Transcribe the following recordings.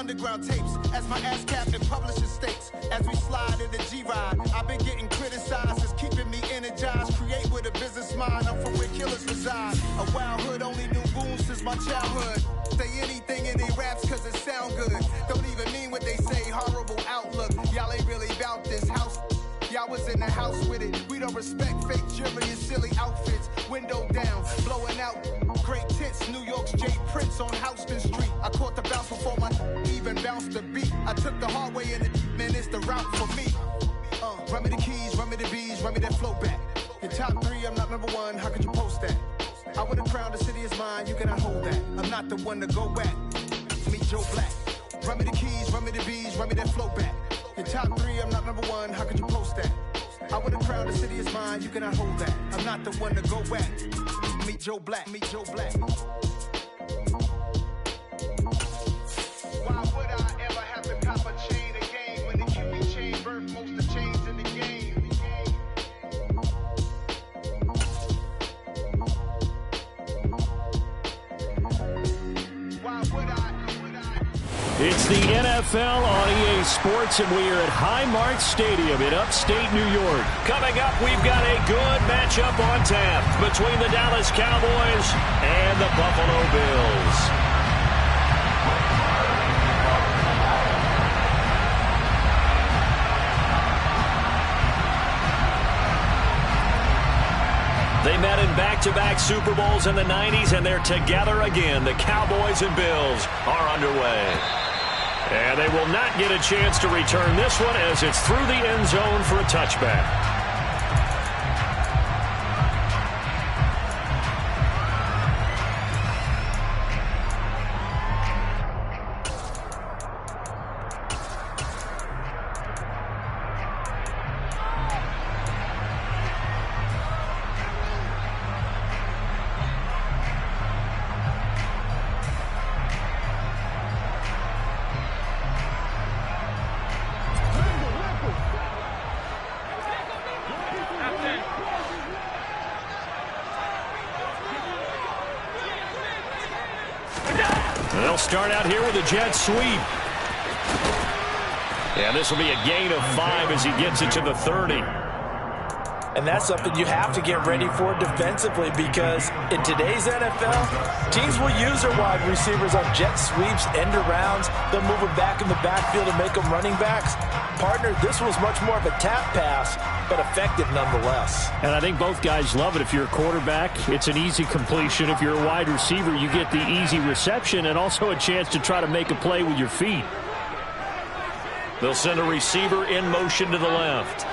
underground tapes. As my ass captain publishing states. As we slide in the G-Ride. I've been getting criticized as keeping me energized. Create with a business mind. I'm from where killers reside. A wild hood, only knew goons since my childhood. Say anything in they raps cause it sound good. Don't even mean what they say. Horrible outlook. Y'all ain't really about this house. Y'all was in the house with it. We don't respect fake jewelry and silly outfits. Window down, blowing out. Great tits, New York's J. Prince on Houston Street. I caught the bounce before my even bounced the beat. I took the hard way and man, it's the route for me. Run me the keys, run me the bees, run me that flow back. In top 3, I'm not number 1, how could you post that? I would have crowned the city is mine, you cannot hold that. I'm not the one to go back. Meet Joe Black. Run me the keys, run me the bees, run me that flow back. In top 3, I'm not number 1, how could you post that? I would have crowned the city is mine, you cannot hold that. I'm not the one to go back. Meet Joe Black, meet Joe Black. Why would I ever have to cop a chain again when the QB chain birthed most of the chains in the game? Why would I? It's the NFL on EA Sports, and we are at Highmark Stadium in upstate New York. Coming up, we've got a good matchup on tap between the Dallas Cowboys and the Buffalo Bills. They met in back-to-back Super Bowls in the 90s, and they're together again. The Cowboys and Bills are underway. And they will not get a chance to return this one as it's through the end zone for a touchback. They'll start out here with a jet sweep. And this will be a gain of 5 as he gets it to the 30. And that's something you have to get ready for defensively, because in today's NFL, teams will use their wide receivers on jet sweeps, end arounds. They'll move them back in the backfield and make them running backs. Partner, this was much more of a tap pass, but effective nonetheless. And I think both guys love it. If you're a quarterback, it's an easy completion. If you're a wide receiver, you get the easy reception and also a chance to try to make a play with your feet. They'll send a receiver in motion to the left.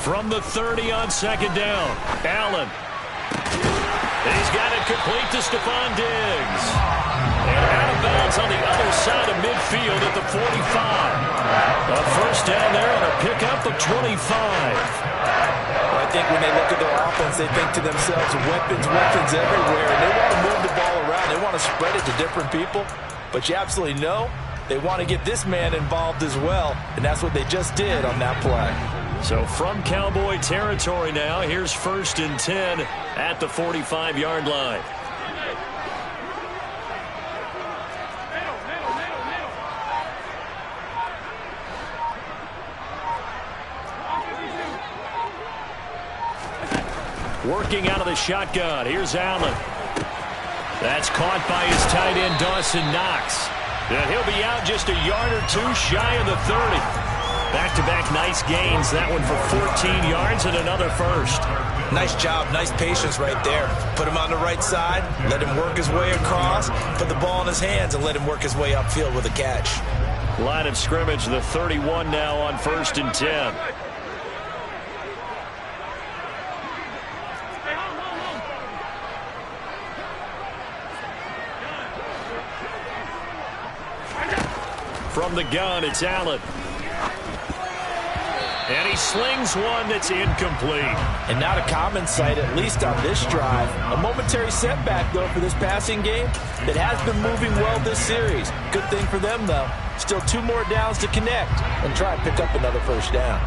From the 30 on second down, Allen. And he's got it complete to Stephon Diggs. And out of bounds on the other side of midfield at the 45. A first down there on a pickup of 25. I think when they look at their offense, they think to themselves, weapons everywhere. And they want to move the ball around. They want to spread it to different people. But you absolutely know they want to get this man involved as well. And that's what they just did on that play. So from Cowboy territory now, here's 1st and 10 at the 45-yard line. Working out of the shotgun. Here's Allen. That's caught by his tight end, Dawson Knox. And he'll be out just a yard or two shy of the 30. Back-to-back nice gains. That one for 14 yards and another first. Nice job. Nice patience right there. Put him on the right side. Let him work his way across. Put the ball in his hands and let him work his way upfield with a catch. Line of scrimmage, the 31 now on 1st and 10. From the gun, it's Allen. And he slings one that's incomplete. And not a common sight, at least on this drive. A momentary setback, though, for this passing game that has been moving well this series. Good thing for them, though. Still 2 more downs to connect and try and pick up another first down.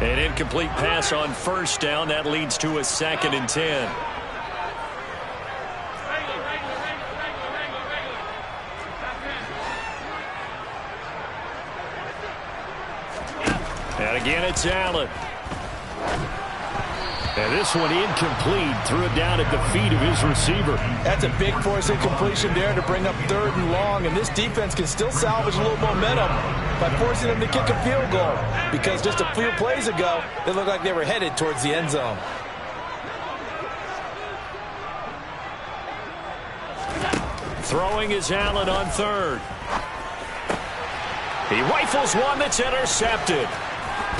An incomplete pass on first down. That leads to a 2nd and 10. And again, it's Allen. And this one incomplete. Threw it down at the feet of his receiver. That's a big force incompletion there to bring up 3rd and long. And this defense can still salvage a little momentum by forcing them to kick a field goal. Because just a few plays ago, they looked like they were headed towards the end zone. Throwing is Allen on 3rd. He rifles one that's intercepted.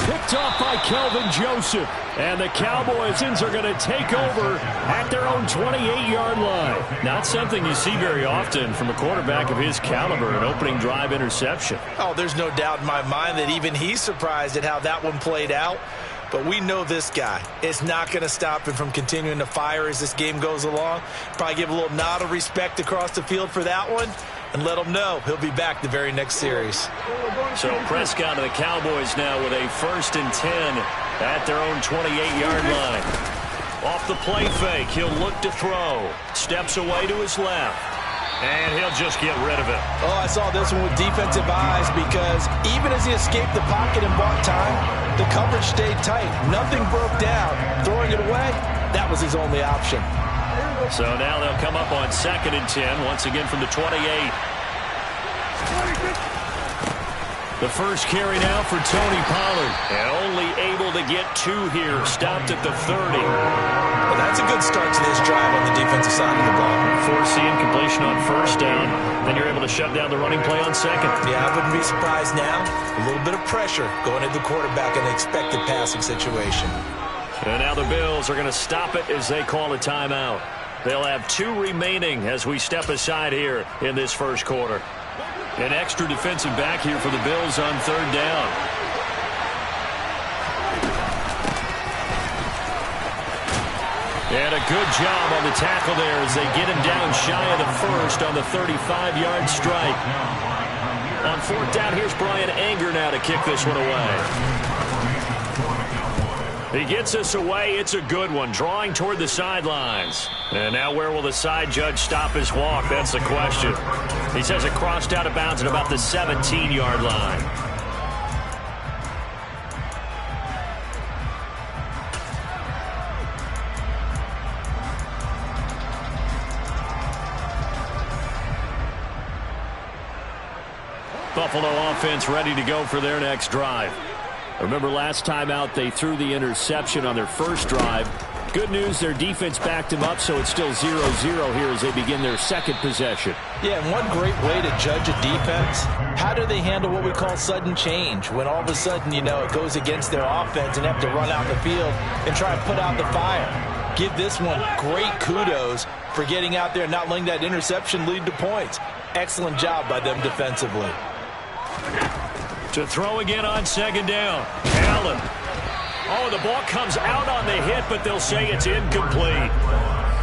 Picked off by Kelvin Joseph. And the Cowboys are going to take over at their own 28-yard line. Not something you see very often from a quarterback of his caliber, an opening drive interception. Oh, there's no doubt in my mind that even he's surprised at how that one played out. But we know this guy is not going to stop him from continuing to fire as this game goes along. Probably give a little nod of respect across the field for that one and let him know he'll be back the very next series. So Prescott and the Cowboys now with a 1st and 10 at their own 28-yard line. Off the play fake, he'll look to throw. Steps away to his left. And he'll just get rid of it. Oh, I saw this one with defensive eyes because even as he escaped the pocket and bought time, the coverage stayed tight. Nothing broke down. Throwing it away, that was his only option. So now they'll come up on 2nd and 10, once again from the 28. The first carry now for Tony Pollard. And only able to get 2 here. Stopped at the 30. Well, that's a good start to this drive on the defensive side of the ball. Force the incompletion on 1st down. Then you're able to shut down the running play on 2nd. Yeah, I wouldn't be surprised now. A little bit of pressure going at the quarterback in an expected passing situation. And now the Bills are going to stop it as they call a timeout. They'll have 2 remaining as we step aside here in this first quarter. An extra defensive back here for the Bills on 3rd down. And a good job on the tackle there as they get him down shy of the 1st on the 35-yard strike. On 4th down, here's Brian Anger now to kick this one away. He gets us away. It's a good one, drawing toward the sidelines. And now where will the side judge stop his walk? That's the question. He says it crossed out of bounds at about the 17-yard line. Buffalo offense ready to go for their next drive. Remember last time out they threw the interception on their first drive. Good news, their defense backed them up, so it's still 0-0 here as they begin their 2nd possession. Yeah, and one great way to judge a defense, how do they handle what we call sudden change? When all of a sudden, you know, it goes against their offense and they have to run out the field and try and put out the fire. Give this one great kudos for getting out there and not letting that interception lead to points. Excellent job by them defensively. To throw again on 2nd down. Allen. Oh, the ball comes out on the hit, but they'll say it's incomplete.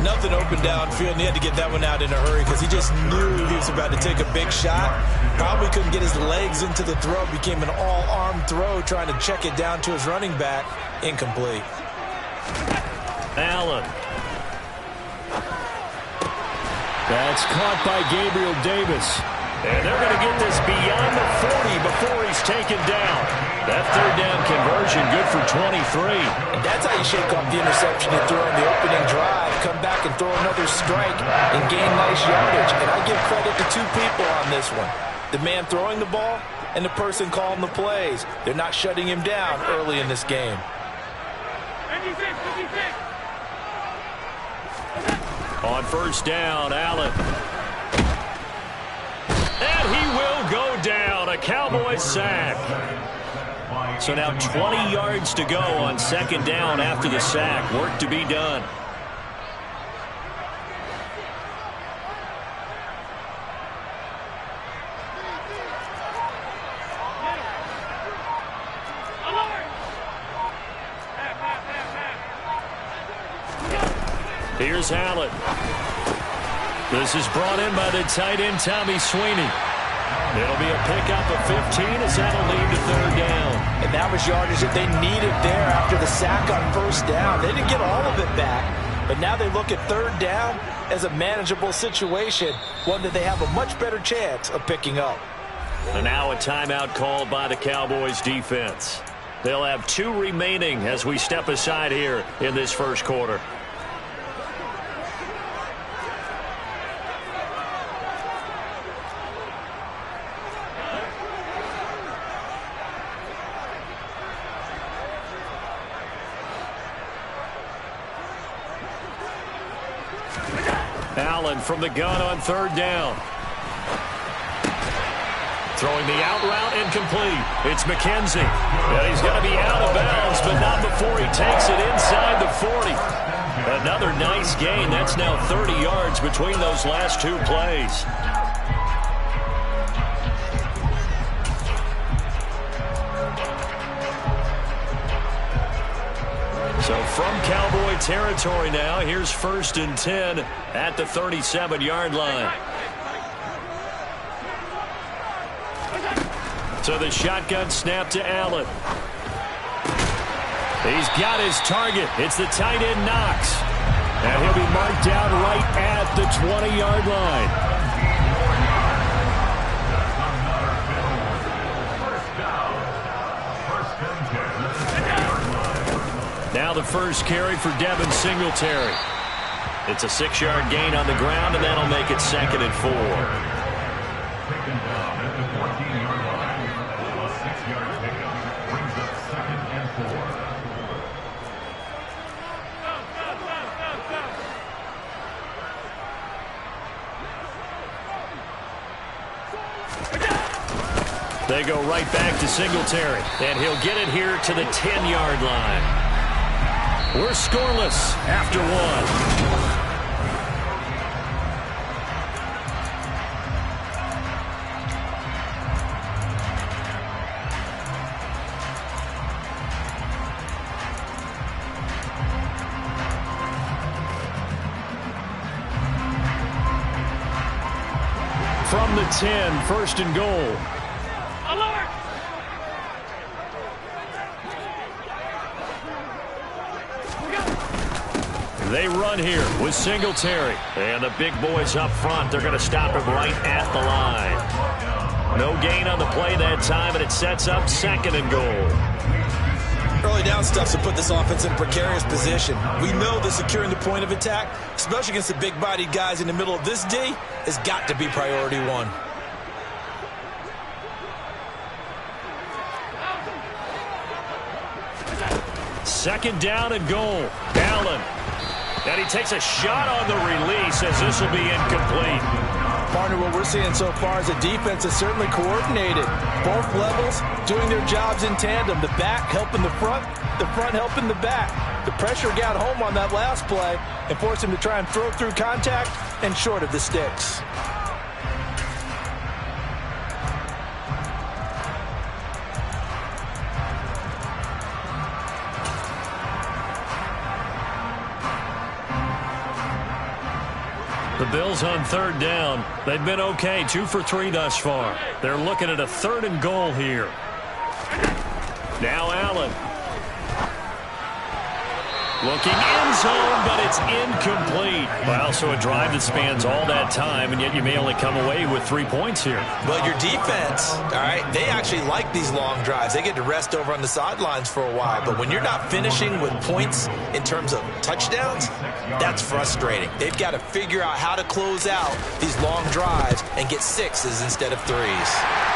Nothing open downfield, and he had to get that one out in a hurry because he just knew he was about to take a big shot. Probably couldn't get his legs into the throw. Became an all-arm throw trying to check it down to his running back. Incomplete. Allen. That's caught by Gabriel Davis. And they're going to get this beyond the 40 before he's taken down. That 3rd down conversion good for 23. And that's how you shake off the interception you throw in the opening drive. Come back and throw another strike and gain nice yardage. And I give credit to 2 people on this one. The man throwing the ball and the person calling the plays. They're not shutting him down early in this game. On 1st down, Allen. And he will go down. A Cowboys sack. So now 20 yards to go on 2nd down after the sack. Work to be done. Here's Allen. This is brought in by the tight end, Tommy Sweeney. It'll be a pickup of 15 as that'll lead to 3rd down. And that was yardage that they needed there after the sack on 1st down. They didn't get all of it back, but now they look at 3rd down as a manageable situation, one that they have a much better chance of picking up. And now a timeout called by the Cowboys defense. They'll have 2 remaining as we step aside here in this first quarter. Allen from the gun on 3rd down. Throwing the out route incomplete. It's McKenzie. And he's going to be out of bounds, but not before he takes it inside the 40. Another nice gain. That's now 30 yards between those last 2 plays. So from Cowboy territory now, here's 1st and 10 at the 37-yard line. So the shotgun snap to Allen. He's got his target. It's the tight end Knox. And he'll be marked down right at the 20-yard line. Now the first carry for Devin Singletary. It's a 6-yard gain on the ground, and that'll make it 2nd and 4. They go right back to Singletary, and he'll get it here to the 10-yard line. We're scoreless after 1. From the 10, 1st and goal. They run here with Singletary. And the big boys up front, they're going to stop him right at the line. No gain on the play that time, and it sets up 2nd and goal. Early down stuff to put this offense in a precarious position. We know that securing the point of attack, especially against the big-bodied guys in the middle of this D, has got to be priority 1. Second down and goal. Allen. And he takes a shot on the release as this will be incomplete. Partner, what we're seeing so far is the defense is certainly coordinated. Both levels doing their jobs in tandem. The back helping the front helping the back. The pressure got home on that last play and forced him to try and throw through contact and short of the sticks. The Bills on 3rd down. They've been okay, 2 for 3 thus far. They're looking at a 3rd and goal here. Now Allen. Looking end zone, but it's incomplete. Well, so a drive that spans all that time, and yet you may only come away with 3 points here. But your defense, all right, they actually like these long drives. They get to rest over on the sidelines for a while. But when you're not finishing with points in terms of touchdowns, that's frustrating. They've got to figure out how to close out these long drives and get 6s instead of 3s.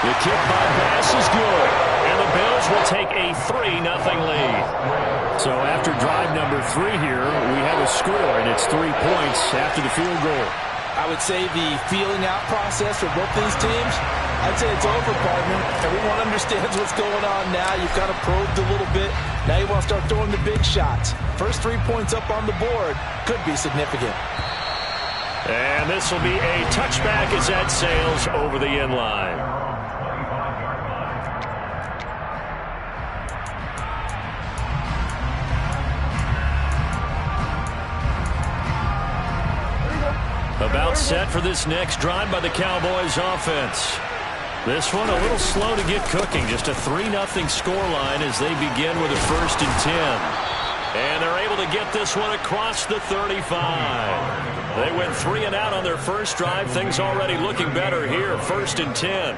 The kick by Bass is good, and the Bills will take a 3-0 lead. So after drive number 3 here, we have a score, and it's 3 points after the field goal. I would say the feeling out process for both these teams, I'd say it's over, partner. Everyone understands what's going on now. You've kind of probed a little bit. Now you want to start throwing the big shots. First 3 points up on the board could be significant. And this will be a touchback as that sails over the end line. About set for this next drive by the Cowboys offense. This one a little slow to get cooking. Just a 3-0 scoreline as they begin with a 1st and 10. And they're able to get this one across the 35. They went 3 and out on their first drive. Things already looking better here. 1st and 10.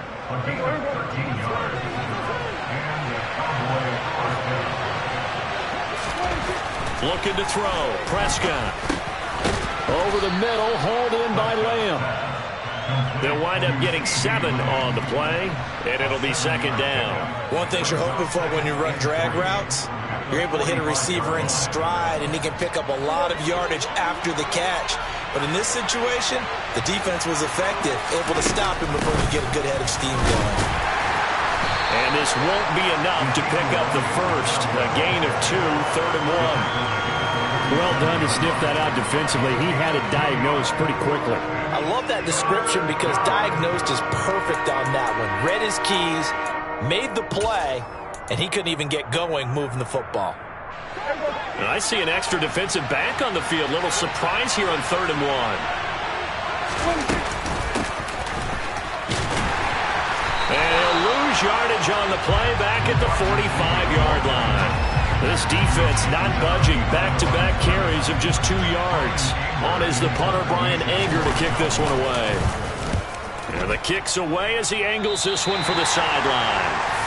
Looking to throw. Prescott. Over the middle, hauled in by Lamb. They'll wind up getting 7 on the play, and it'll be second down. One thing you're hoping for when you run drag routes, you're able to hit a receiver in stride, and he can pick up a lot of yardage after the catch. But in this situation, the defense was effective, able to stop him before you get a good head of steam going. And this won't be enough to pick up the first. A gain of 2, 3rd and 1. Well done to sniff that out defensively. He had it diagnosed pretty quickly. I love that description because diagnosed is perfect on that one. Read his keys, made the play, and he couldn't even get going moving the football. And I see an extra defensive back on the field. Little surprise here on 3rd and 1. And he'll lose yardage on the play back at the 45-yard line. This defense not budging. Back-to-back carries of just 2 yards. On is the punter, Brian Anger, to kick this one away. And the kick's away as he angles this one for the sideline.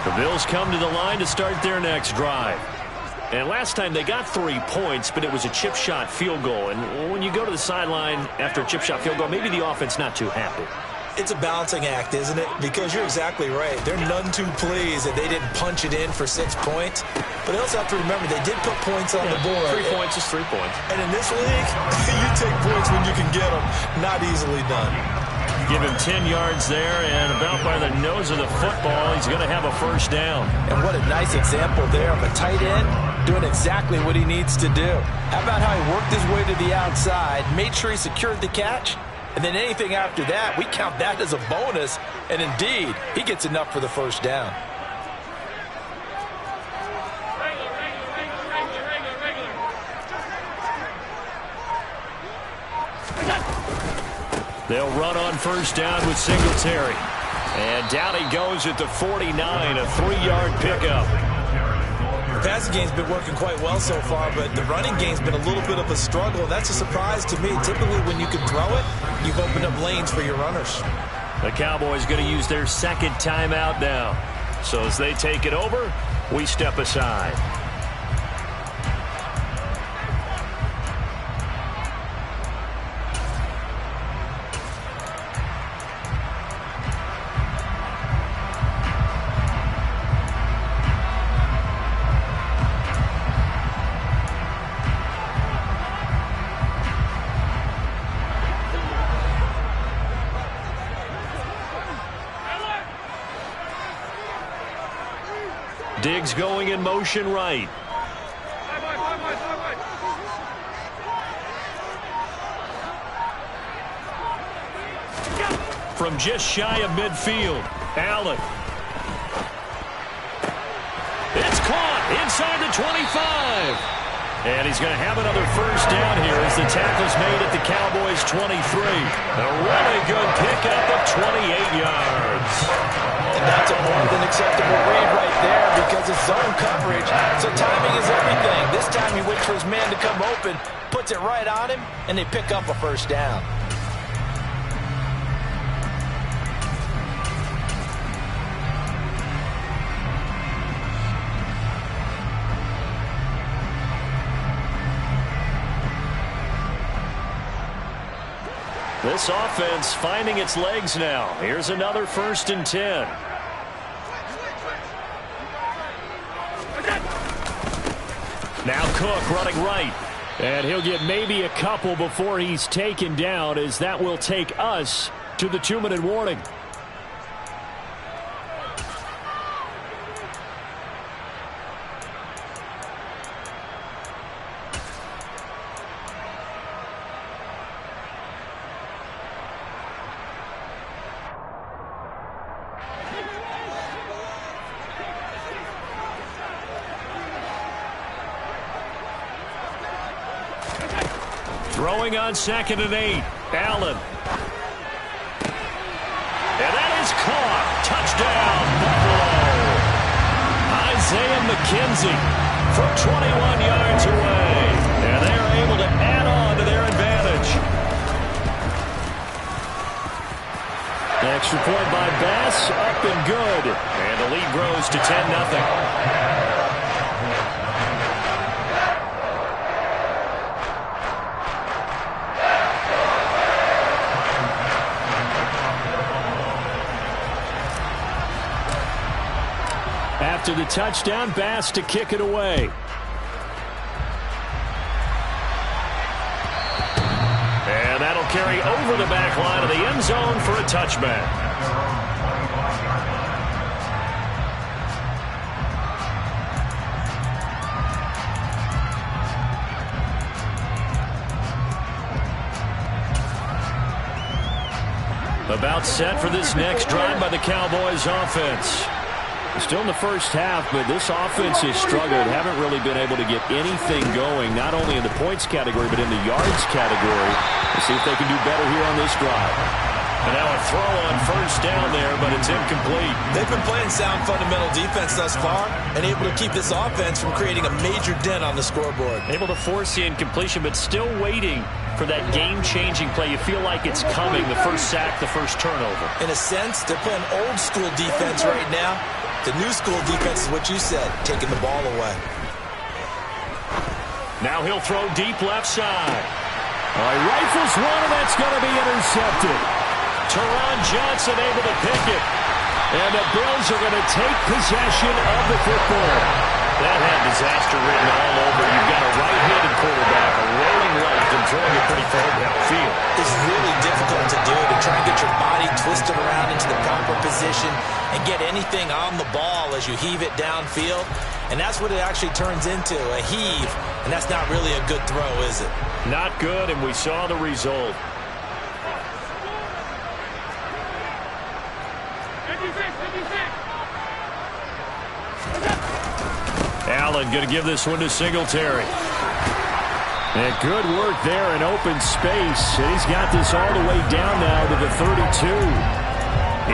The Bills come to the line to start their next drive. And last time they got 3 points, but it was a chip shot field goal. And when you go to the sideline after a chip shot field goal, maybe the offense not too happy. It's a balancing act, isn't it? Because you're exactly right. They're none too pleased that they didn't punch it in for 6 points. But they also have to remember they did put points on the board. 3 points is 3 points. And in this league, you take points when you can get them. Not easily done. Give him 10 yards there, and about by the nose of the football, he's going to have a first down. And what a nice example there of a tight end doing exactly what he needs to do. How about how he worked his way to the outside, made sure he secured the catch, and then anything after that, we count that as a bonus, and indeed, he gets enough for the first down. They'll run on first down with Singletary. And down he goes at the 49, a 3-yard pickup. The passing game's been working quite well so far, but the running game's been a little bit of a struggle, and that's a surprise to me. Typically, when you can throw it, you've opened up lanes for your runners. The Cowboys going to use their second timeout now. So as they take it over, we step aside. Diggs going in motion right. From just shy of midfield, Allen. It's caught inside the 25. And he's going to have another first down here as the tackle's made at the Cowboys' 23. A really good pickup of 28 yards. And that's a more than acceptable read right there because it's zone coverage, so timing is everything. This time he waits for his man to come open, puts it right on him, and they pick up a first down. This offense finding its legs now. Here's another 1st and 10. Now Cook running right. And he'll get maybe a couple before he's taken down, as that will take us to the 2-minute warning. Throwing on 2nd and 8. Allen. And that is caught. McKenzie from 21 yards away. And they are able to add on to their advantage. The extra point by Bass, up and good. And the lead grows to 10-0. After the touchdown, Bass to kick it away. And that'll carry over the back line of the end zone for a touchback. About set for this next drive by the Cowboys offense. Still in the first half, but this offense has struggled. Haven't really been able to get anything going, not only in the points category, but in the yards category. Let's see if they can do better here on this drive. And now a throw on first down there, but it's incomplete. They've been playing sound fundamental defense thus far and able to keep this offense from creating a major dent on the scoreboard. Able to force the incompletion, but still waiting for that game-changing play. You feel like it's coming, the first sack, the first turnover. In a sense, they're playing old-school defense right now. The new school defense is what you said, taking the ball away. Now he'll throw deep left side. Rifles one, and that's going to be intercepted. Teron Johnson able to pick it. And the Bills are going to take possession of the football. That had disaster written all over. You've got a right-handed quarterback, a rolling left, and throwing it pretty far downfield. It's really difficult to do, to try and get your body twisted around into the proper position and get anything on the ball as you heave it downfield. And that's what it actually turns into, a heave. And that's not really a good throw, is it? Not good, and we saw the result. Allen going to give this one to Singletary. And good work there in open space. And he's got this all the way down now to the 32.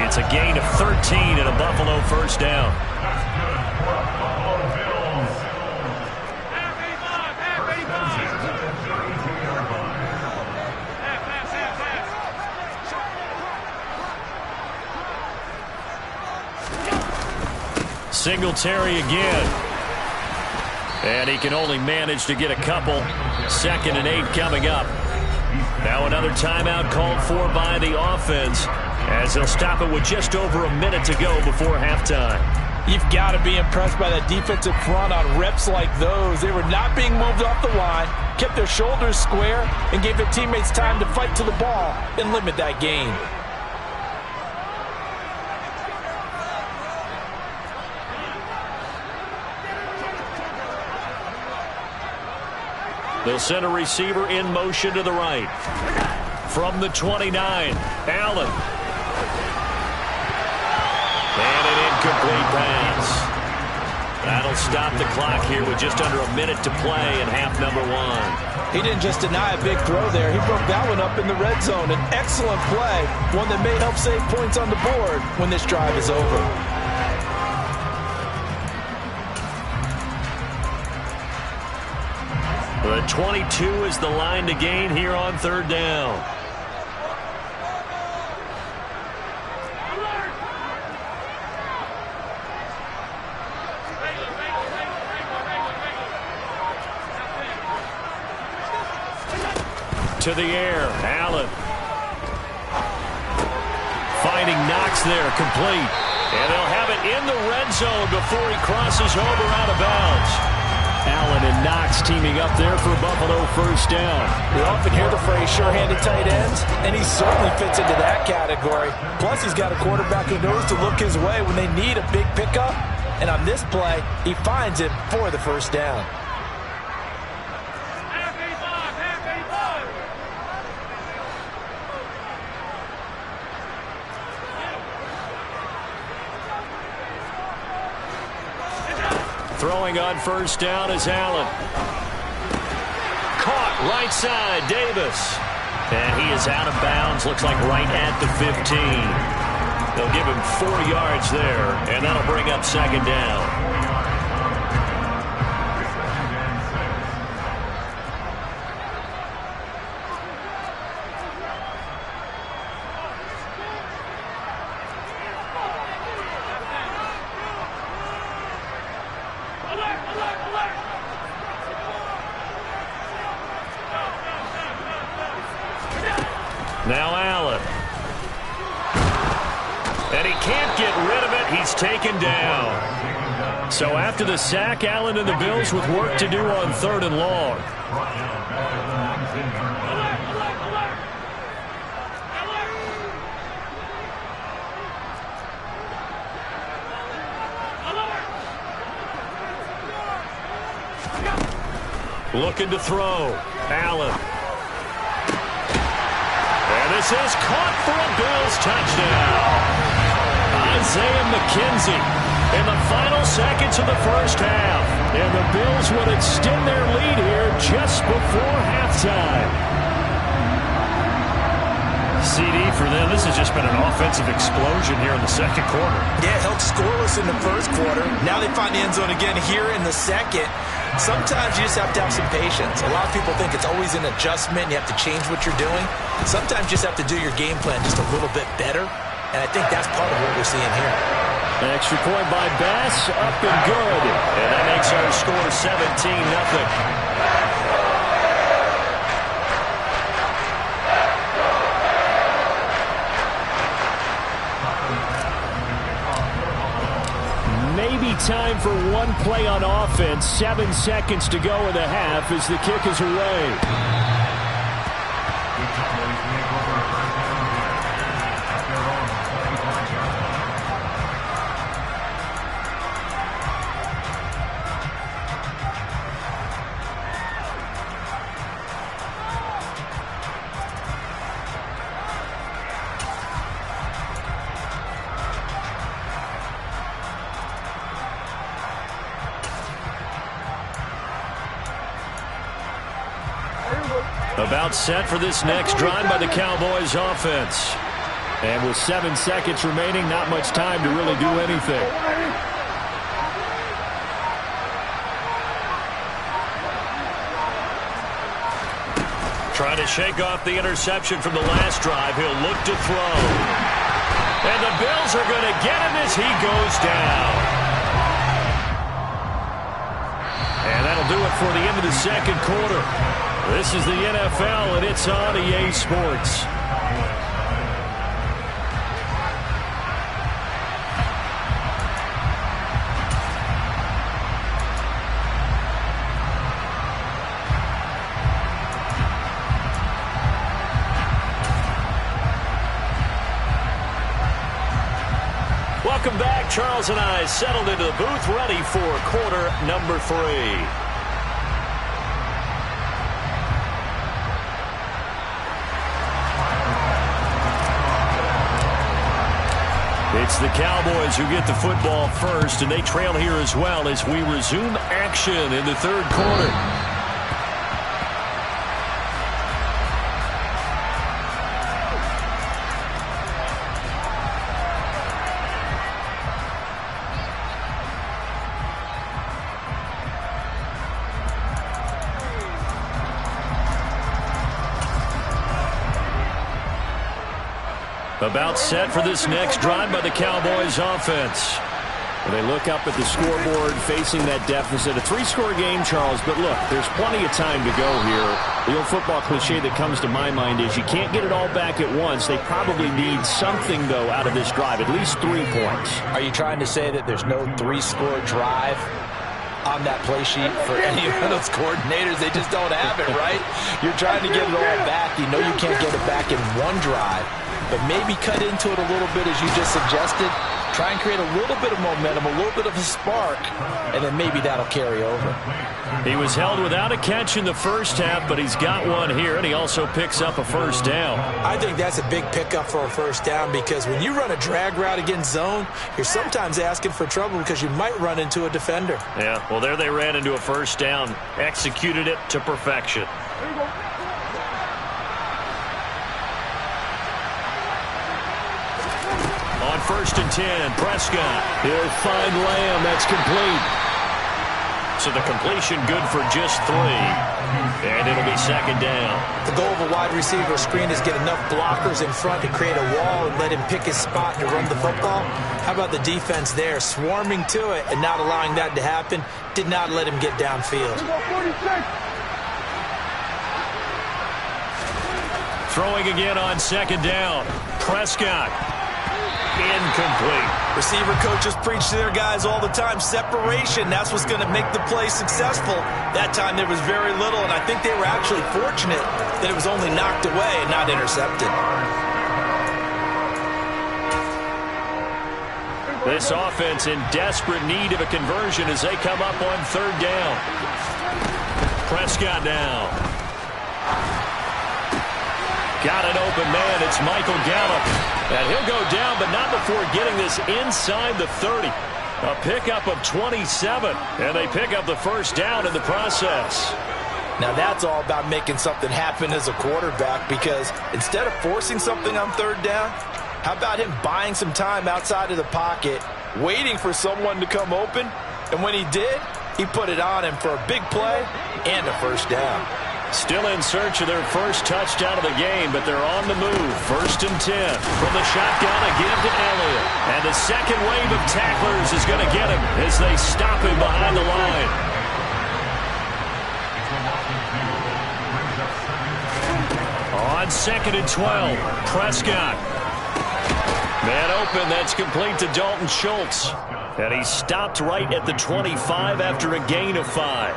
It's a gain of 13 and a Buffalo first down. Singletary again. And he can only manage to get a couple. 2nd and 8 coming up. Now another timeout called for by the offense as they'll stop it with just over a minute to go before halftime. You've got to be impressed by that defensive front on reps like those. They were not being moved off the line, kept their shoulders square, and gave their teammates time to fight to the ball and limit that gain. They'll send a receiver in motion to the right. From the 29, Allen. And an incomplete pass. That'll stop the clock here with just under a minute to play in half number 1. He didn't just deny a big throw there. He broke that one up in the red zone. An excellent play, one that may help save points on the board when this drive is over. The 22 is the line to gain here on 3rd down. To the air, Allen. Finding Knox there, complete. And they'll have it in the red zone before he crosses over out of bounds. Allen and Knox teaming up there for Buffalo first down. We often hear the phrase sure-handed tight ends, and he certainly fits into that category. Plus, he's got a quarterback who knows to look his way when they need a big pickup. And on this play, he finds it for the first down. Throwing on first down is Allen. Caught right side, Davis. And he is out of bounds, looks like right at the 15. They'll give him 4 yards there, and that'll bring up 2nd down. Now Allen. And he can't get rid of it. He's taken down. So after the sack, Allen and the Bills with work to do on 3rd and long. Looking to throw. Allen. And this is caught for a Bills touchdown. Isaiah McKenzie in the final seconds of the first half. And the Bills would extend their lead here just before halftime. CD for them, this has just been an offensive explosion here in the second quarter. Yeah, held scoreless in the first quarter. Now they find the end zone again here in the second. Sometimes you just have to have some patience. A lot of people think it's always an adjustment. You have to change what you're doing. Sometimes you just have to do your game plan just a little bit better. And I think that's part of what we're seeing here. An extra point by Bass, up and good. And that makes our score 17-0. Maybe time for one play on offense. 7 seconds to go in the half as the kick is away. About set for this next drive by the Cowboys offense. And with 7 seconds remaining, not much time to really do anything. Trying to shake off the interception from the last drive. He'll look to throw. And the Bills are going to get him as he goes down. And that'll do it for the end of the second quarter. This is the NFL, and it's on EA Sports. Welcome back. Charles and I settled into the booth, ready for quarter number 3. It's the Cowboys who get the football first, and they trail here as well as we resume action in the third quarter. About set for this next drive by the Cowboys offense. And they look up at the scoreboard facing that deficit. A 3-score game, Charles, but look, there's plenty of time to go here. The old football cliche that comes to my mind is you can't get it all back at once. They probably need something, though, out of this drive, at least 3 points. Are you trying to say that there's no 3-score drive on that play sheet for any of those coordinators? They just don't have it, right? You're trying to get it all back. You know you can't get it back in one drive. But maybe cut into it a little bit as you just suggested. Try and create a little bit of momentum, a little bit of a spark, and then maybe that'll carry over. He was held without a catch in the first half, but he's got one here, and he also picks up a first down. I think that's a big pickup for a first down because when you run a drag route against zone, you're sometimes asking for trouble because you might run into a defender. Yeah, well, there they ran into a first down, executed it to perfection. On 1st and 10, Prescott. He'll find Lamb. That's complete. So the completion good for just 3. And it'll be second down. The goal of a wide receiver screen is get enough blockers in front to create a wall and let him pick his spot to run the football. How about the defense there, swarming to it and not allowing that to happen? did not let him get downfield. Throwing again on second down. Prescott. Incomplete. Receiver coaches preach to their guys all the time. Separation, that's what's going to make the play successful. That time there was very little, and I think they were actually fortunate that it was only knocked away and not intercepted. This offense in desperate need of a conversion as they come up on third down. Prescott now. Got an open man. It's Michael Gallup. And he'll go down, but not before getting this inside the 30. A pickup of 27. And they pick up the first down in the process. Now that's all about making something happen as a quarterback, because instead of forcing something on third down, how about him buying some time outside of the pocket, waiting for someone to come open, and when he did, he put it on him for a big play and a first down. Still in search of their first touchdown of the game, but they're on the move. 1st and 10. From the shotgun, a give to Elliott. And the second wave of tacklers is going to get him as they stop him behind the line. On 2nd and 12, Prescott. Man open, that's complete to Dalton Schultz. And he stopped right at the 25 after a gain of 5.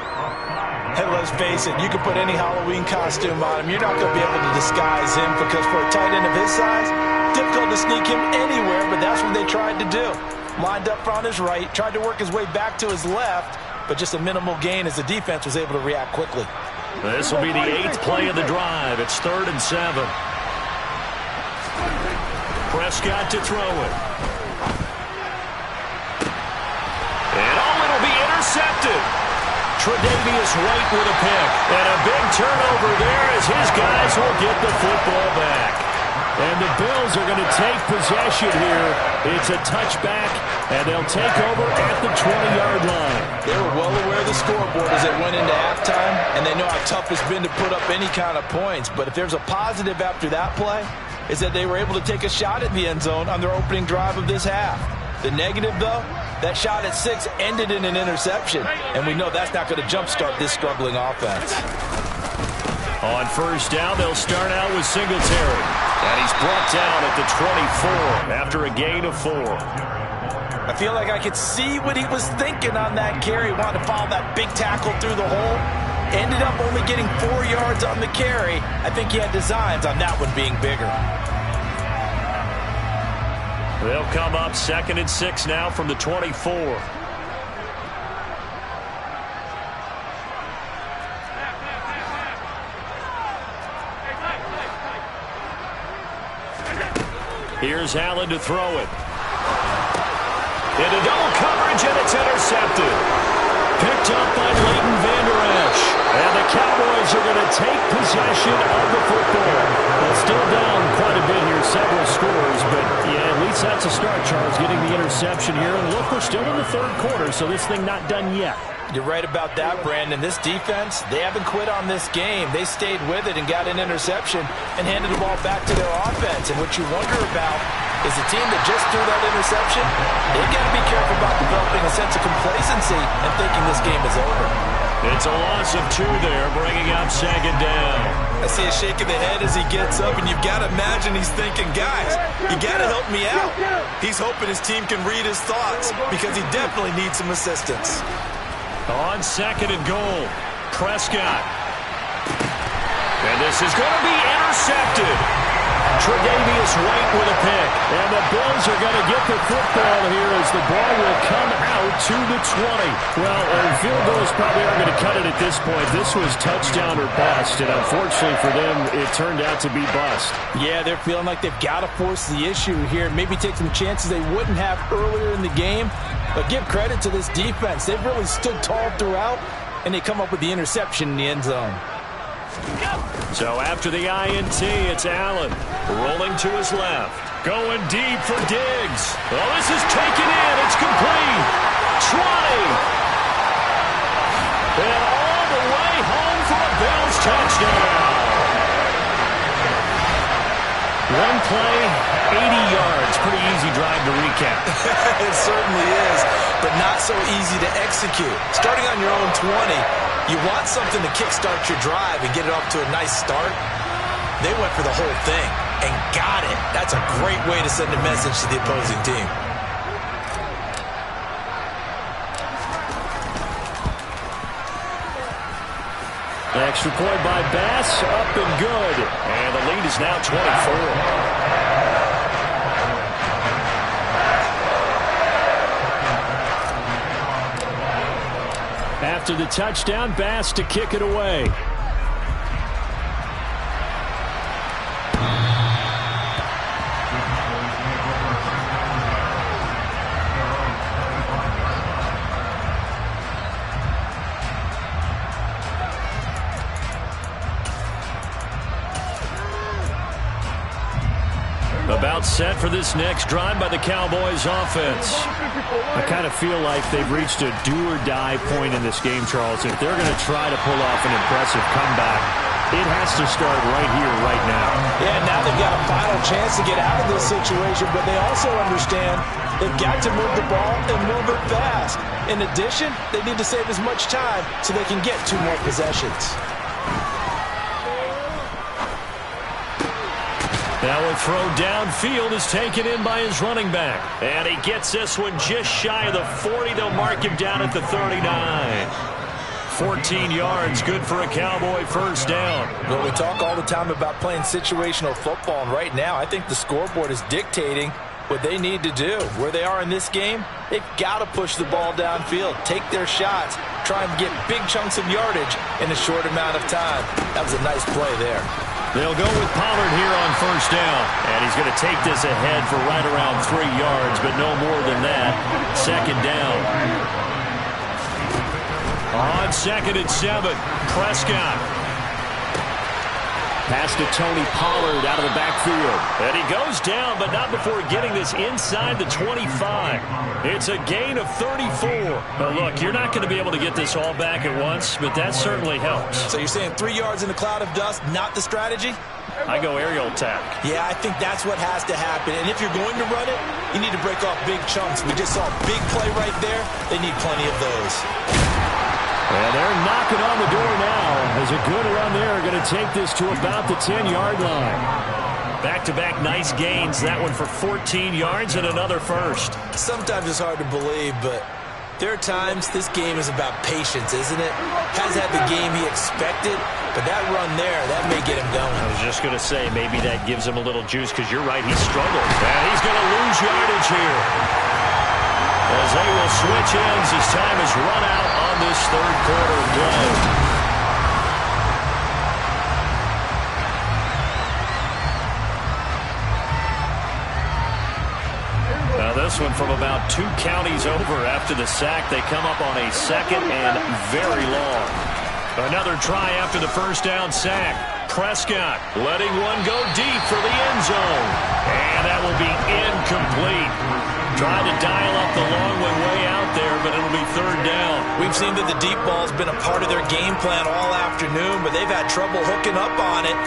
Hey, let's face it, you can put any Halloween costume on him. You're not going to be able to disguise him, because for a tight end of his size, difficult to sneak him anywhere, but that's what they tried to do. Lined up on his right, tried to work his way back to his left, but just a minimal gain as the defense was able to react quickly. This will be the 8th play of the drive. It's 3rd and 7. Prescott to throw it. And it'll be intercepted. Tre'Davious White with a pick. And a big turnover there as his guys will get the football back. And the Bills are going to take possession here. It's a touchback, and they'll take over at the 20-yard line. They were well aware of the scoreboard as they went into halftime, and they know how tough it's been to put up any kind of points. But if there's a positive after that play, is that they were able to take a shot at the end zone on their opening drive of this half. The negative, though, that shot at 6 ended in an interception, and we know that's not going to jumpstart this struggling offense. On first down, they'll start out with Singletary. And he's brought down at the 24 after a gain of 4. I feel like I could see what he was thinking on that carry. Wanted to follow that big tackle through the hole. Ended up only getting 4 yards on the carry. I think he had designs on that one being bigger. They'll come up 2nd and 6 now from the 24. Here's Allen to throw it. Into double coverage, and it's intercepted. Picked up by Leighton Vander Esch. And the Cowboys are going to take possession of the football. Well, still down quite a bit here, several scores, but yeah, at least that's a start, Charles, getting the interception here. And look, we're still in the 3rd quarter, so this thing not done yet. You're right about that, Brandon. This defense, they haven't quit on this game. They stayed with it and got an interception and handed the ball back to their offense. And what you wonder about is the team that just threw that interception, they've got to be careful about developing a sense of complacency and thinking this game is over. It's a loss of 2 there, bringing up 2nd down. I see a shake of the head as he gets up, and you've got to imagine he's thinking, guys, you got to help me out. He's hoping his team can read his thoughts because he definitely needs some assistance. On 2nd and goal, Prescott. And this is going to be intercepted. Tre'Davious White with a pick. And the Bills are going to get the football here as the ball will come out to the 20. Well, field goals probably aren't going to cut it at this point. This was touchdown or bust, and unfortunately for them, it turned out to be bust. Yeah, they're feeling like they've got to force the issue here. Maybe take some chances they wouldn't have earlier in the game. But give credit to this defense. They've really stood tall throughout, and they come up with the interception in the end zone. So after the INT, it's Allen rolling to his left. Going deep for Diggs. Well, this is taken in. It's complete. 20. And all the way home for a Bills touchdown. One play, 80 yards. That's a pretty easy drive to recap. It certainly is, but not so easy to execute. Starting on your own 20, you want something to kickstart your drive and get it off to a nice start. They went for the whole thing and got it. That's a great way to send a message to the opposing team. Extra point by Bass, up and good. And the lead is now 24. After the touchdown, Bass to kick it away. About set for this next drive by the Cowboys offense. I kind of feel like they've reached a do-or-die point in this game, Charles. If they're going to try to pull off an impressive comeback, it has to start right here, right now. Yeah, now they've got a final chance to get out of this situation, but they also understand they've got to move the ball and move it fast. In addition, they need to save as much time so they can get 2 more possessions. Now a throw downfield is taken in by his running back. And he gets this one just shy of the 40. They'll mark him down at the 39. 14 yards, good for a Cowboy first down. Well, we talk all the time about playing situational football, and right now I think the scoreboard is dictating what they need to do. Where they are in this game, they've got to push the ball downfield, take their shots, try and get big chunks of yardage in a short amount of time. That was a nice play there. They'll go with Pollard here on first down. And he's going to take this ahead for right around 3 yards, but no more than that. Second down. On 2nd and 7, Prescott. Pass to Tony Pollard out of the backfield. And he goes down, but not before getting this inside the 25. It's a gain of 34. But look, you're not going to be able to get this all back at once, but that certainly helps. So you're saying 3 yards in a cloud of dust, not the strategy? I go aerial attack. Yeah, I think that's what has to happen. And if you're going to run it, you need to break off big chunks. We just saw a big play right there. They need plenty of those. And they're knocking on the door now as a good run there. Going to take this to about the 10-yard line. Back-to-back nice gains. That one for 14 yards and another first. Sometimes it's hard to believe, but there are times this game is about patience, isn't it? Has had the game he expected, but that run there, that may get him going. I was just going to say, maybe that gives him a little juice because you're right, he struggled. And he's going to lose yardage here. As they will switch ends as time is run out on this third quarter play. Now this one from about 2 counties over after the sack. They come up on a 2nd and very long. Another try after the first down sack. Prescott letting one go deep for the end zone. And that will be incomplete. Trying to dial up the long one way out there, but it'll be third down. We've seen that the deep ball's been a part of their game plan all afternoon, but they've had trouble hooking up on it,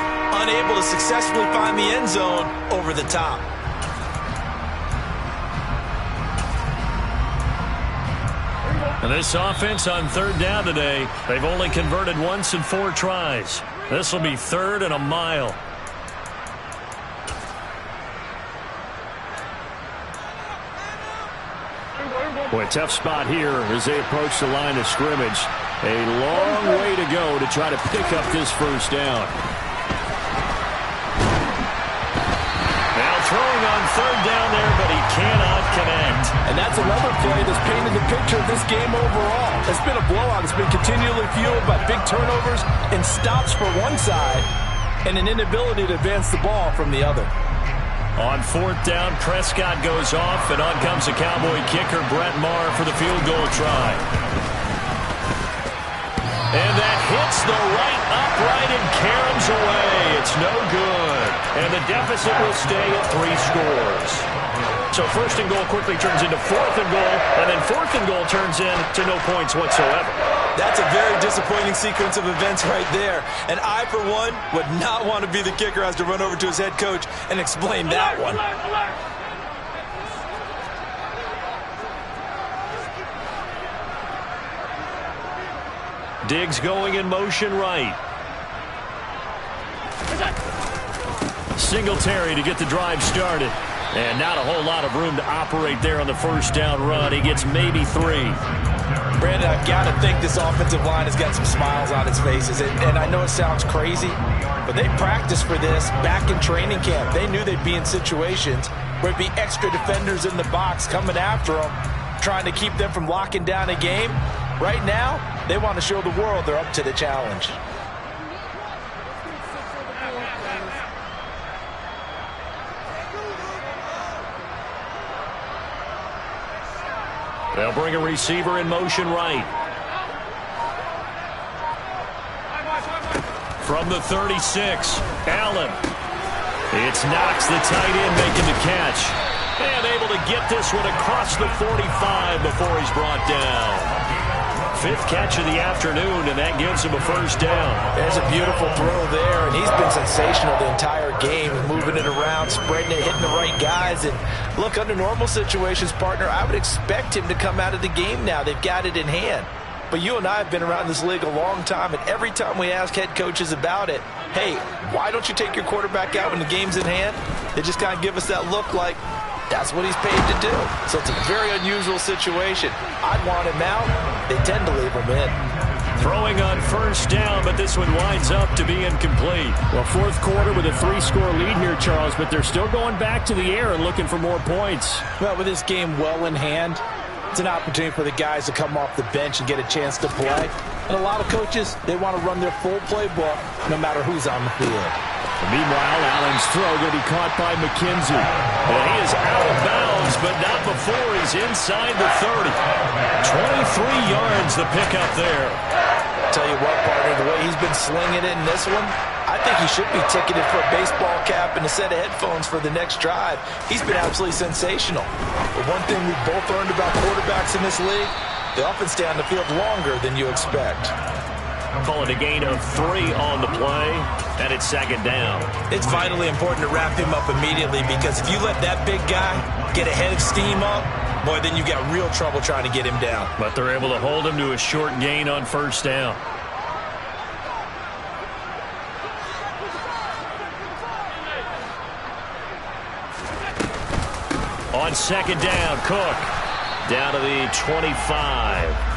unable to successfully find the end zone over the top. And this offense on third down today, they've only converted once in 4 tries. This will be 3rd and a mile. Boy, tough spot here as they approach the line of scrimmage. A long way to go to try to pick up this first down. Now throwing on third down there, but he cannot connect. And that's another play that's painted the picture of this game overall. It's been a blowout. It's been continually fueled by big turnovers and stops for one side and an inability to advance the ball from the other. On 4th down, Prescott goes off, and on comes the Cowboy kicker, Brett Maher, for the field goal try. And that hits the right upright and caroms away. It's no good. And the deficit will stay at 3 scores. So 1st and goal quickly turns into 4th and goal, and then 4th and goal turns into no points whatsoever. That's a very disappointing sequence of events right there. And I, for one, would not want to be the kicker who has to run over to his head coach and explain that one. Diggs going in motion right. Singletary to get the drive started. And not a whole lot of room to operate there on the first down run. He gets maybe 3. Brandon, I've got to think this offensive line has got some smiles on its faces. And I know it sounds crazy, but they practiced for this back in training camp. They knew they'd be in situations where it'd be extra defenders in the box coming after them, trying to keep them from locking down a game. Right now, they want to show the world they're up to the challenge. They'll bring a receiver in motion right. From the 36, Allen. It's Knox, the tight end, making the catch. And able to get this one across the 45 before he's brought down. 5th catch of the afternoon, and that gives him a first down. There's a beautiful throw there, and he's been sensational the entire game, moving it around, spreading it, hitting the right guys. And look, under normal situations, partner, I would expect him to come out of the game now. They've got it in hand. But you and I have been around this league a long time, and every time we ask head coaches about it, hey, why don't you take your quarterback out when the game's in hand? They just kind of give us that look like, that's what he's paid to do. So it's a very unusual situation. I'd want him out. They tend to leave him in. Throwing on first down, but this one winds up to be incomplete. Well, 4th quarter with a 3-score lead here, Charles, but they're still going back to the air and looking for more points. Well, with this game well in hand, it's an opportunity for the guys to come off the bench and get a chance to play. And a lot of coaches, they want to run their full playbook no matter who's on the field. Meanwhile, Allen's throw going to be caught by McKenzie. And he is out of bounds, but not before he's inside the 30. 23 yards the pickup there. Tell you what, partner, the way he's been slinging it in this one, I think he should be ticketed for a baseball cap and a set of headphones for the next drive. He's been absolutely sensational. But one thing we've both learned about quarterbacks in this league, they often stay on the field longer than you expect. Call it a gain of 3 on the play, and it's 2nd down. It's vitally important to wrap him up immediately, because if you let that big guy get a head of steam up, boy, then you got real trouble trying to get him down. But they're able to hold him to a short gain on first down. On 2nd down, Cook down to the 25.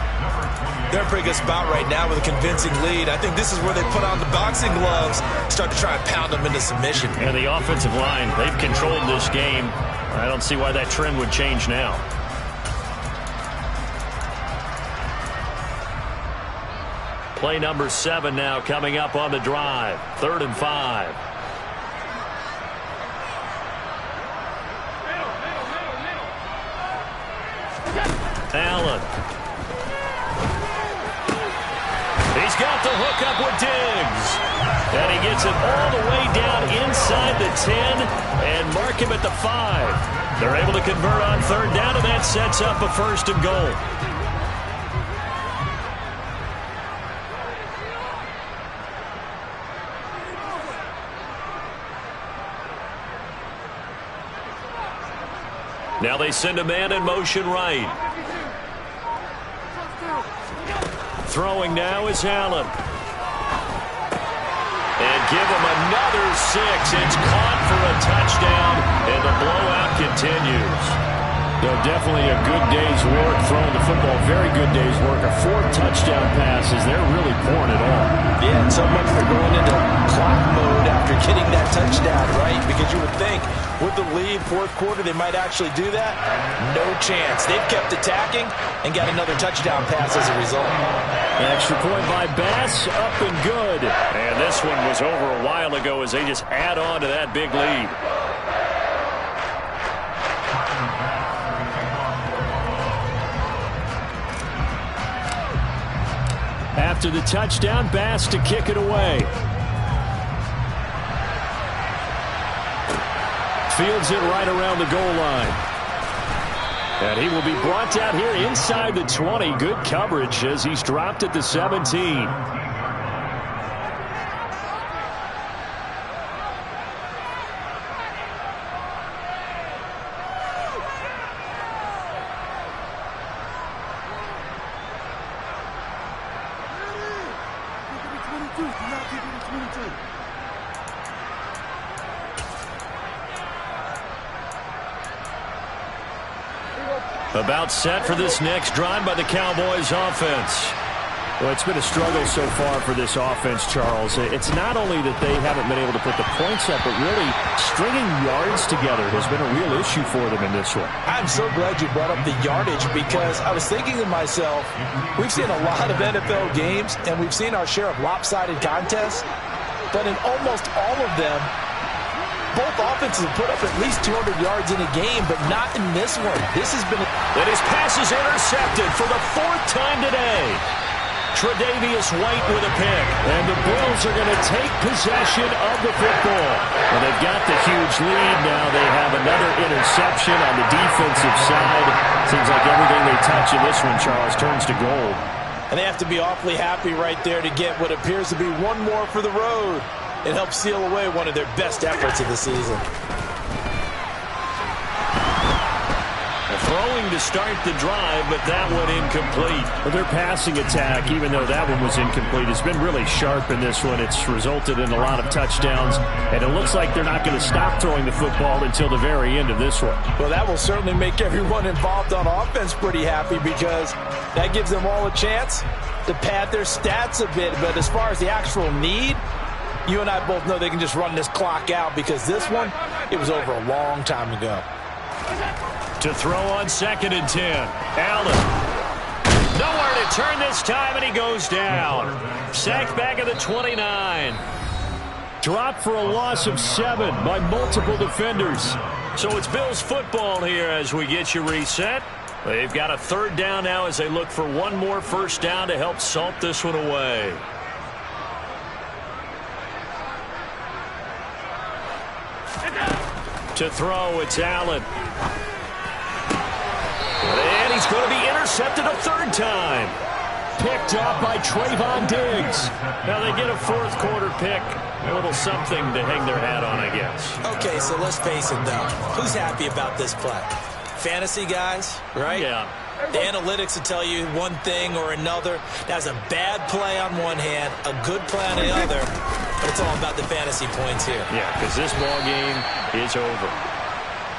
They're in a pretty good spot right now with a convincing lead. I think this is where they put on the boxing gloves, start to try and pound them into submission. And the offensive line, they've controlled this game. I don't see why that trend would change now. Play number 7 now coming up on the drive. 3rd and 5. Allen. He's got the hook up with Diggs. And he gets it all the way down inside the 10 and mark him at the 5. They're able to convert on 3rd down, and that sets up a 1st and goal. Now they send a man in motion right. Throwing now is Allen. And give him another 6. It's caught for a touchdown, and the blowout continues. Definitely a good day's work throwing the football. Very good day's work. 4 touchdown passes. They're really pouring it on. Yeah, and so much for going into clock mode after getting that touchdown, right? Because you would think with the lead, 4th quarter, they might actually do that. No chance. They've kept attacking and got another touchdown pass as a result. An extra point by Bass, up and good. And this one was over a while ago as they just add on to that big lead. After the touchdown, Bass to kick it away. Fields it right around the goal line. And he will be brought down here inside the 20. Good coverage as he's dropped at the 17. About set for this next drive by the Cowboys offense. Well, it's been a struggle so far for this offense, Charles. It's not only that they haven't been able to put the points up, but really stringing yards together has been a real issue for them in this one. I'm so glad you brought up the yardage, because I was thinking to myself, we've seen a lot of NFL games, and we've seen our share of lopsided contests, but in almost all of them, both offenses have put up at least 200 yards in a game, but not in this one. This has been... And his pass is intercepted for the 4th time today. Tre'Davious White with a pick. And the Bills are going to take possession of the football. Well, they've got the huge lead. Now they have another interception on the defensive side. Seems like everything they touch in this one, Charles, turns to gold. And they have to be awfully happy right there to get what appears to be one more for the road. It helps seal away one of their best efforts of the season. Throwing to start the drive, but that one incomplete. Well, their passing attack, even though that one was incomplete, has been really sharp in this one. It's resulted in a lot of touchdowns, and it looks like they're not going to stop throwing the football until the very end of this one. Well, that will certainly make everyone involved on offense pretty happy, because that gives them all a chance to pad their stats a bit. But as far as the actual need, you and I both know they can just run this clock out, because this one, it was over a long time ago. To throw on 2nd and 10. Allen. Nowhere to turn this time, and he goes down. Sacked back at the 29. Dropped for a loss of 7 by multiple defenders. So it's Bills football here as we get you reset. They've got a 3rd down now as they look for one more first down to help salt this one away. To throw, it's Allen. And he's going to be intercepted a 3rd time. Picked up by Trayvon Diggs. Now they get a 4th quarter pick. A little something to hang their hat on, I guess. Okay, so let's face it, though. Who's happy about this play? Fantasy guys, right? Yeah. The analytics will tell you one thing or another. That's a bad play on one hand, a good play on the other. But it's all about the fantasy points here. Yeah, because this ball game is over.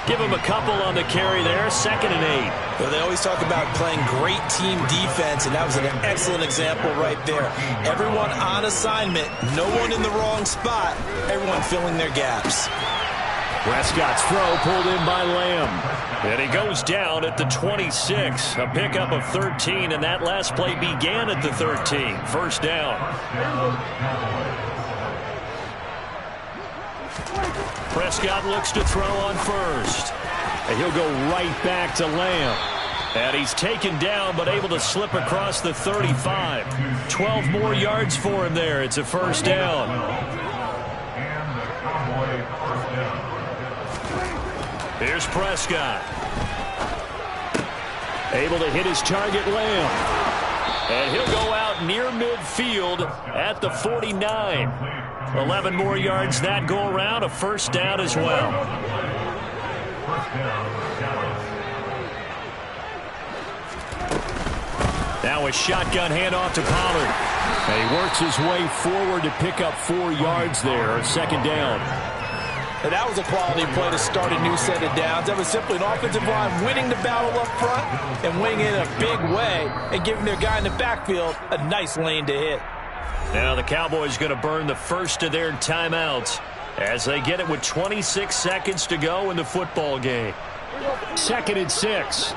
Give him a couple on the carry there, 2nd and 8. Well, they always talk about playing great team defense, and that was an excellent example right there. Everyone on assignment, no one in the wrong spot, everyone filling their gaps. Prescott's throw pulled in by Lamb. And he goes down at the 26. A pickup of 13, and that last play began at the 13. First down. Prescott looks to throw on 1st. And he'll go right back to Lamb. And he's taken down, but able to slip across the 35. 12 more yards for him there. It's a 1st down. Here's Prescott. Able to hit his target, Lamb. And he'll go out near midfield at the 49. 11 more yards that go around, a 1st down as well. Now a shotgun handoff to Pollard. And he works his way forward to pick up 4 yards there, 2nd down. And that was a quality play to start a new set of downs. That was simply an offensive line winning the battle up front and winning it in a big way and giving their guy in the backfield a nice lane to hit. Now the Cowboys going to burn the first of their timeouts as they get it with 26 seconds to go in the football game. 2nd and 6.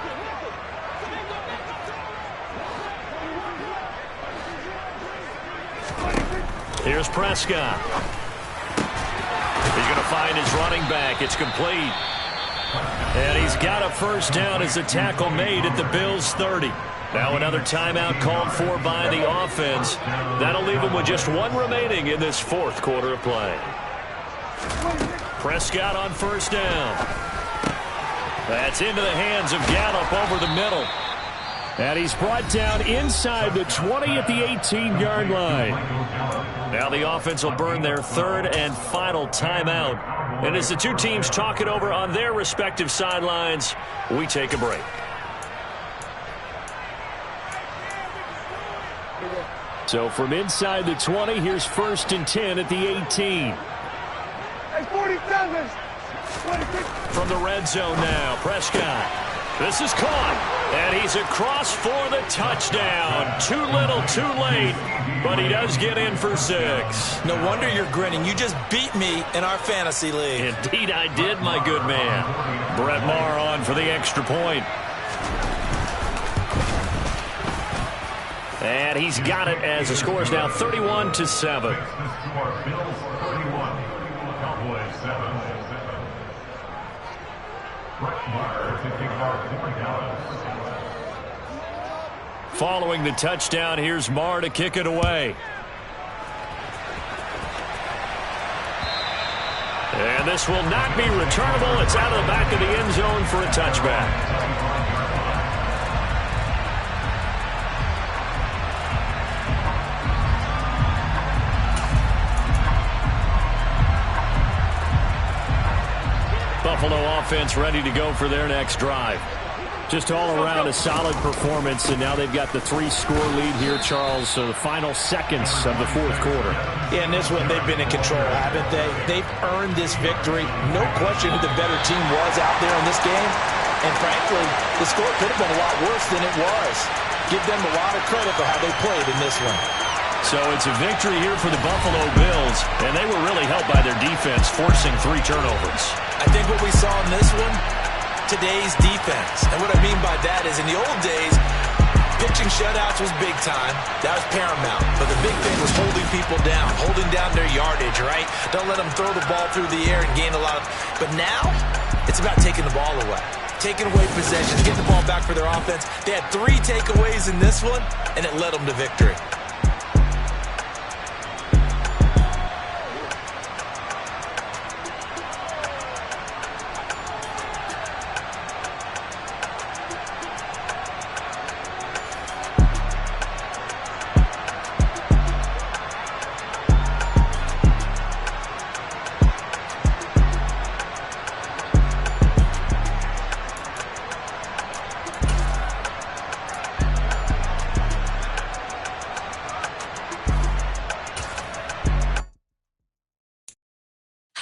Here's Prescott. He's going to find his running back. It's complete. And he's got a 1st down as a tackle made at the Bills' 30. Now another timeout called for by the offense. That'll leave them with just 1 remaining in this 4th quarter of play. Prescott on 1st down. That's into the hands of Gallup over the middle. And he's brought down inside the 20 at the 18-yard line. Now the offense will burn their 3rd and final timeout. And as the two teams talk it over on their respective sidelines, we take a break. So from inside the 20, here's 1st and 10 at the 18. Hey, 47. 26. From the red zone now, Prescott. This is caught, and he's across for the touchdown. Too little, too late, but he does get in for 6. No wonder you're grinning. You just beat me in our fantasy league. Indeed I did, my good man. Brett Maher on for the extra point. And he's got it as the score is now 31-7. Following the touchdown, here's Maher to kick it away. And this will not be returnable. It's out of the back of the end zone for a touchback. Buffalo offense ready to go for their next drive. Just all around a solid performance, and now they've got the 3-score lead here, Charles. So the final seconds of the 4th quarter. Yeah, in this one, they've been in control, haven't they? They've earned this victory. No question who the better team was out there in this game. And frankly, the score could have been a lot worse than it was. Give them a lot of credit for how they played in this one. So it's a victory here for the Buffalo Bills, and they were really helped by their defense, forcing 3 turnovers. I think what we saw in this one, today's defense. And what I mean by that is in the old days, pitching shutouts was big time. That was paramount. But the big thing was holding people down, holding down their yardage, right? Don't let them throw the ball through the air and gain a lot of... But now, it's about taking the ball away. Taking away possessions, getting the ball back for their offense. They had 3 takeaways in this one, and it led them to victory.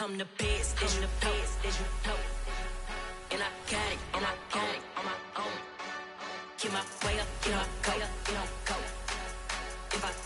I'm the best, as you know. And I got it on my own. Get my way up, get my go.